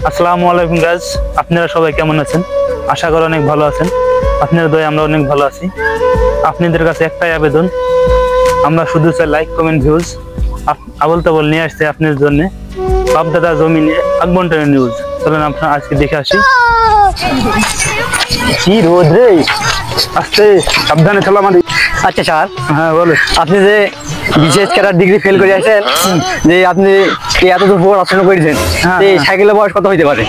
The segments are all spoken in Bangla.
আসসালামু আলাইকুম গাইস, আপনারা সবাই কেমন আছেন? আশা করি অনেক ভালো আছেন। আপনাদের দয়ায় আমরা অনেক ভালো আছি। আপনাদের কাছে একটাই আবেদন, আমরা শুধু চাই লাইক, কমেন্ট, ভিউজ। আবল তাবল নিয়ে আসছে আপনাদের জন্য বাপদাদা জমিনে আগবন্টনের নিউজ। চলেন আপনারা আজকে দেখে আসি। কি রোদ রে, আস্তে সাবধানে চলা আমাদের। আচ্ছা স্যার, হ্যাঁ বলো। আপনি যে বিশেষ ক্যাডার ডিগ্রি ফেল করে আসেন, যে আপনি এত দূর পড়াশোনা করেছেন, এই সাইকেলের বয়স কত হইতে পারে?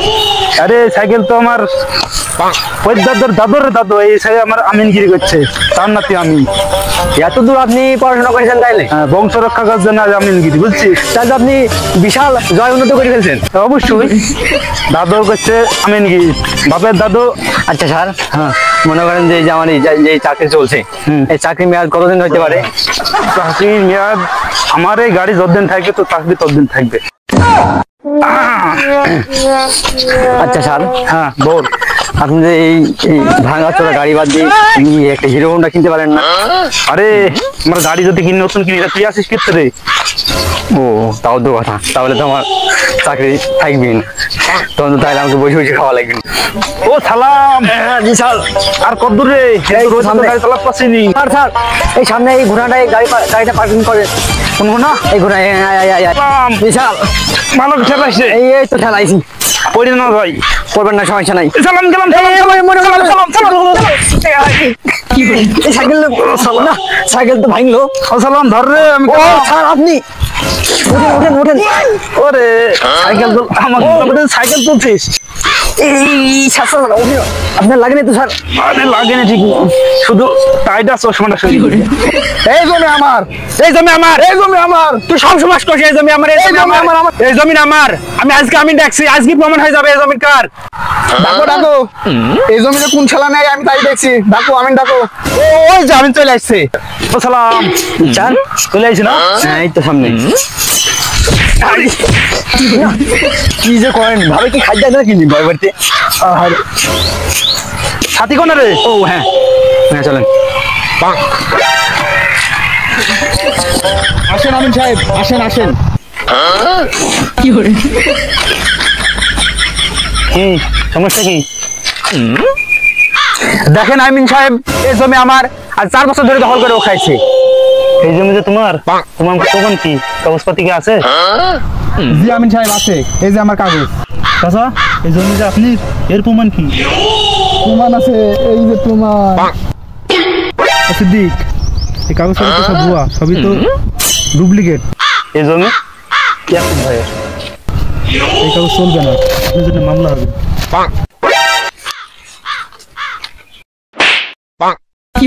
আরে সাইকেল তো আমার ওই দাদুর দাদু, এই সাইকেল আমার আমিনগিরি করছে, তার নাতি আমি। এত দূর আপনি পড়াশোনা করেছেন তাইলে? হ্যাঁ, বংশ রক্ষা করার জন্য আমিনগিরি, বুঝছিস? তাহলে তো আপনি বিশাল জয় উন্নত করে ফেলছেন। অবশ্যই, দাদু করছে আমিনগিরি, বাপের দাদু। আচ্ছা স্যার, হ্যাঁ, মনে করেন যে আমার যে চাকরি চলছে, এই চাকরি মেয়াদ কতদিন হইতে পারে? চাকরির মেয়াদ আমার এই গাড়ি যতদিন থাকবে তো চাকরি ততদিন থাকবে। আচ্ছা স্যার, হ্যাঁ বল। আপনি যে এই ভাঙা চোরা গাড়ি বাদ দিয়ে একটা হিরো হোন্ডা কিনতে পারেন না? আরে আমার গাড়ি যদি কিনে নতুন কিনি, তুই আসিস কিনতে রে? ও, তাও তো কথা। তাহলে তো আমার চাকরি থাকবি না, তখন তো তাহলে আমাকে বসে বসে খাওয়া লাগবে। ও সালাম। জি স্যার। আর কত দূরে? গাড়ি চালাতে পারছিনি। স্যার স্যার, এই সামনে এই ঘোড়াটাই গাড়িটা পার্কিং করে। কোন না এই ঘোড়া, বিশাল ভালো ঠেলাইছে। এই তো ঠেলাইছি। পড়ি না ভাই, করবেন না, সমস্যা নাই। সালাম গেলাম। সাইকেল তো ভাঙলো। সালাম ধর রে। আমি স্যার আপনি ওঠেন ওঠেন। ওরে সাইকেল তো আমাকে সাইকেল তুলছিস? আপনার লাগেনি তো স্যার? আরে লাগেনি ঠিক, শুধু টাইটা চশমাটা সই করে। এই জমি আমার, এই জমি আমার, এই জমি আমার। তুই সব সময় করছিস এই জমি আমার, এই জমি আমার, এই জমি আমার। আমি আজকে ডাকছি, আজকে প্রমাণ হয়ে যাবে এই জমি কার। ডাকো ডাকো, এই জমিতে কোন ছেলা নেই আমি তাই দেখছি। ডাকো, আমি ডাকো। ওই জামিন চলে আসছে। ও সালাম চান চলে আইছি না? হ্যাঁ, এই তো সামনে। কি যে করেন ভাবে, কি খাদ্য না কিনি ভয় বাড়িতে। সাথী কোন রে? ও হ্যাঁ হ্যাঁ, চলেন। আসেন আমিন সাহেব, আসেন আসেন। কি সমস্যা কি? দেখেন আমিন সাহেব, এই জমি আমার, আর 4 বছর ধরে দখল করে ও খাইছে। এই জমিতে তোমার তোমার প্রমাণ কি, কাগজপাতি কি আছে? জি আমিন সাহেব আছে, এই যে আমার কাগজ। চাচা, এই জমিতে আপনি, এর প্রমাণ কি? প্রমাণ আছে, এই যে প্রমাণ। সিদ্দিক, এই কাগজপত্র তো সব ভুয়া, সবই তো ডুপ্লিকেট। এই জমি ইয়াকুব ভাইয়ের, এই কাগজ চলবে না, আপনার জন্য মামলা হবে। কি